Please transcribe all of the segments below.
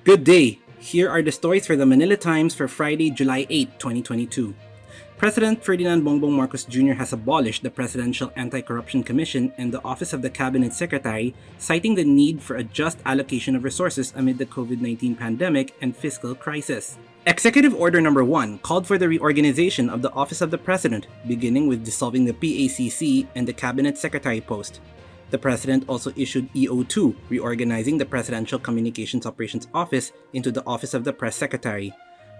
Good day. Here are the stories for the Manila Times for Friday, July 8, 2022. President Ferdinand Bongbong Marcos Jr. has abolished the Presidential Anti-Corruption Commission and the Office of the Cabinet Secretary, citing the need for a just allocation of resources amid the COVID-19 pandemic and fiscal crisis. Executive Order Number 1 called for the reorganization of the Office of the President, beginning with dissolving the PACC and the Cabinet Secretary post. The President also issued EO2, reorganizing the Presidential Communications Operations Office into the Office of the Press Secretary.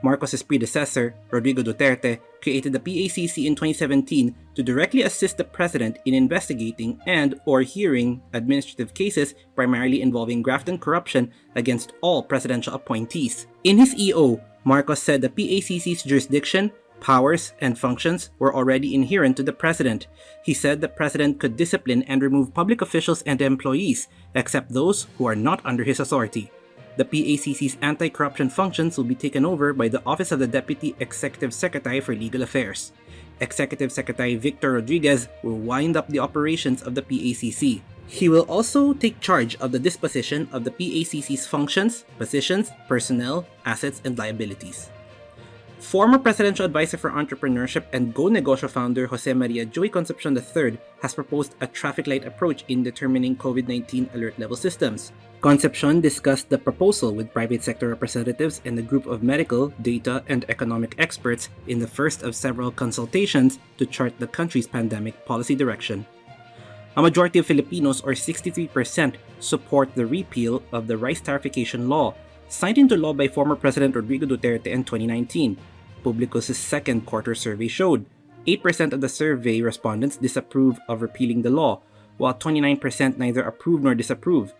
Marcos's predecessor, Rodrigo Duterte, created the PACC in 2017 to directly assist the President in investigating and/or hearing administrative cases primarily involving graft and corruption against all presidential appointees. In his EO, Marcos said the PACC's jurisdiction, powers, and functions were already inherent to the President. He said the President could discipline and remove public officials and employees, except those who are not under his authority. The PACC's anti-corruption functions will be taken over by the Office of the Deputy Executive Secretary for Legal Affairs. Executive Secretary Victor Rodriguez will wind up the operations of the PACC. He will also take charge of the disposition of the PACC's functions, positions, personnel, assets, and liabilities. Former Presidential Advisor for Entrepreneurship and Go Negosyo founder Jose Maria Joey Concepcion III has proposed a traffic light approach in determining COVID-19 alert level systems. Concepcion discussed the proposal with private sector representatives and a group of medical, data, and economic experts in the first of several consultations to chart the country's pandemic policy direction. A majority of Filipinos, or 63%, support the repeal of the rice tariffication law, signed into law by former President Rodrigo Duterte in 2019. Publicos' second quarter survey showed 8% of the survey respondents disapprove of repealing the law, while 29% neither approve nor disapprove.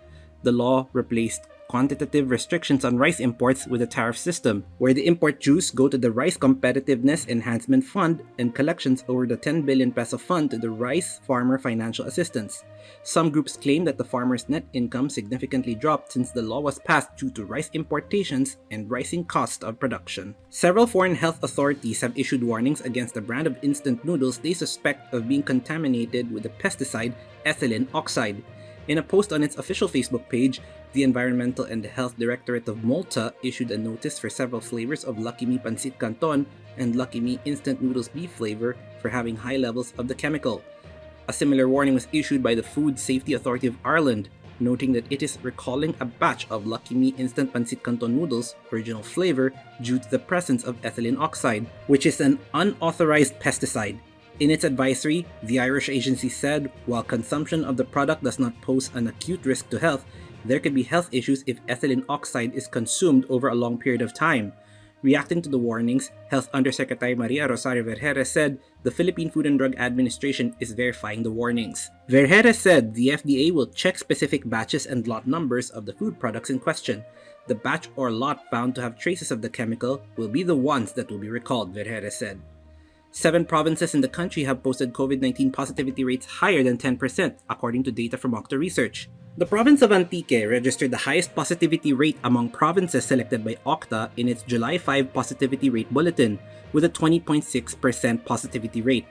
The law replaced quantitative restrictions on rice imports with a tariff system, where the import dues go to the Rice Competitiveness Enhancement Fund and collections over the 10 billion peso fund to the Rice Farmer Financial Assistance. Some groups claim that the farmers' net income significantly dropped since the law was passed due to rice importations and rising cost of production. Several foreign health authorities have issued warnings against a brand of instant noodles they suspect of being contaminated with the pesticide ethylene oxide. In a post on its official Facebook page, the Environmental and Health Directorate of Malta issued a notice for several flavors of Lucky Me Pancit Canton and Lucky Me Instant Noodles Beef flavor for having high levels of the chemical. A similar warning was issued by the Food Safety Authority of Ireland, noting that it is recalling a batch of Lucky Me Instant Pancit Canton noodles original flavor due to the presence of ethylene oxide, which is an unauthorized pesticide. In its advisory, the Irish agency said, while consumption of the product does not pose an acute risk to health, there could be health issues if ethylene oxide is consumed over a long period of time. Reacting to the warnings, Health Undersecretary Maria Rosario Vergeres said the Philippine Food and Drug Administration is verifying the warnings. Vergeres said the FDA will check specific batches and lot numbers of the food products in question. The batch or lot found to have traces of the chemical will be the ones that will be recalled, Vergeres said. 7 provinces in the country have posted COVID-19 positivity rates higher than 10%, according to data from Octa Research. The province of Antique registered the highest positivity rate among provinces selected by Octa in its July 5 positivity rate bulletin, with a 20.6% positivity rate.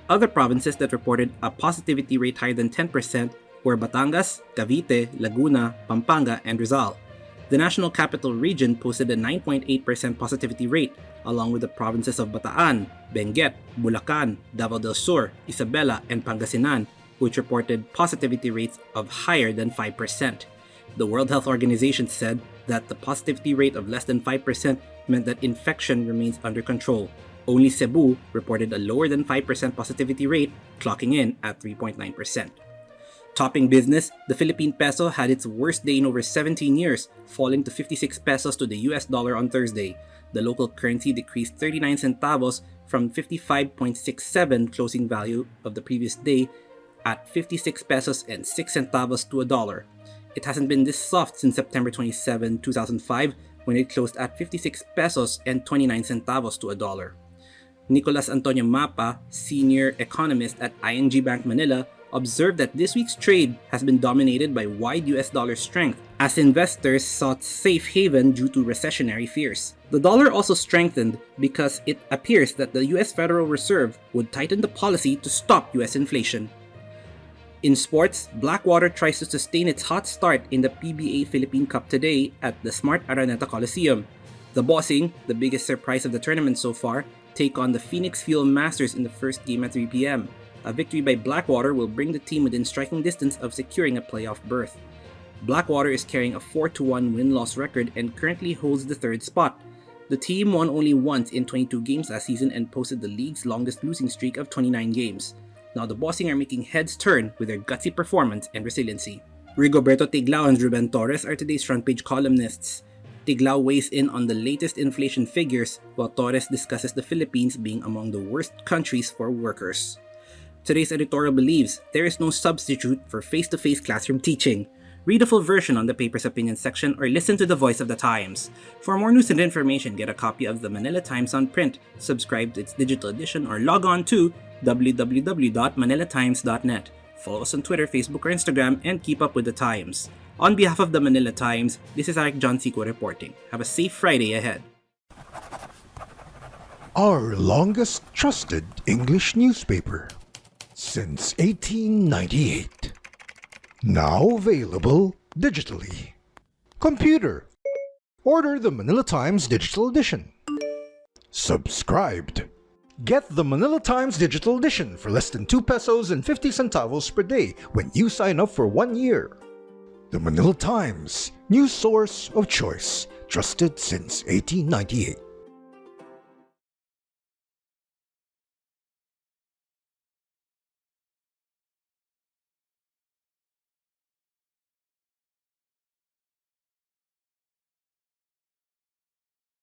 Other provinces that reported a positivity rate higher than 10% were Batangas, Cavite, Laguna, Pampanga, and Rizal. The National Capital Region posted a 9.8% positivity rate, along with the provinces of Bataan, Benguet, Bulacan, Davao del Sur, Isabela, and Pangasinan, which reported positivity rates of higher than 5%. The World Health Organization said that the positivity rate of less than 5% meant that infection remains under control. Only Cebu reported a lower than 5% positivity rate, clocking in at 3.9%. Topping business, the Philippine peso had its worst day in over 17 years, falling to 56 pesos to the US dollar on Thursday. The local currency decreased 39 centavos from 55.67 closing value of the previous day at 56 pesos and 6 centavos to a dollar. It hasn't been this soft since September 27, 2005, when it closed at 56 pesos and 29 centavos to a dollar. Nicolas Antonio Mapa, senior economist at ING Bank Manila, observed that this week's trade has been dominated by wide US dollar strength as investors sought safe haven due to recessionary fears. The dollar also strengthened because it appears that the US Federal Reserve would tighten the policy to stop US inflation. In sports, Blackwater tries to sustain its hot start in the PBA Philippine Cup today at the Smart Araneta Coliseum. The Bossing, the biggest surprise of the tournament so far, take on the Phoenix Fuel Masters in the first game at 3 p.m. A victory by Blackwater will bring the team within striking distance of securing a playoff berth. Blackwater is carrying a 4-1 win-loss record and currently holds the third spot. The team won only once in 22 games last season and posted the league's longest losing streak of 29 games. Now the Bossing are making heads turn with their gutsy performance and resiliency. Rigoberto Tiglao and Ruben Torres are today's front page columnists. Tiglao weighs in on the latest inflation figures, while Torres discusses the Philippines being among the worst countries for workers. Today's editorial believes there is no substitute for face-to-face classroom teaching. Read a full version on the paper's opinion section or listen to the voice of the Times. For more news and information, get a copy of the Manila Times on print, subscribe to its digital edition, or log on to www.manilatimes.net. Follow us on Twitter, Facebook, or Instagram, and keep up with the Times. On behalf of the Manila Times, this is Eric John Sico reporting. Have a safe Friday ahead. Our longest trusted English newspaper since 1898. Now available digitally. Computer. Order the Manila Times Digital Edition. Subscribed. Get the Manila Times Digital Edition for less than 2 pesos and 50 centavos per day when you sign up for 1 year. The Manila Times, news source of choice, trusted since 1898.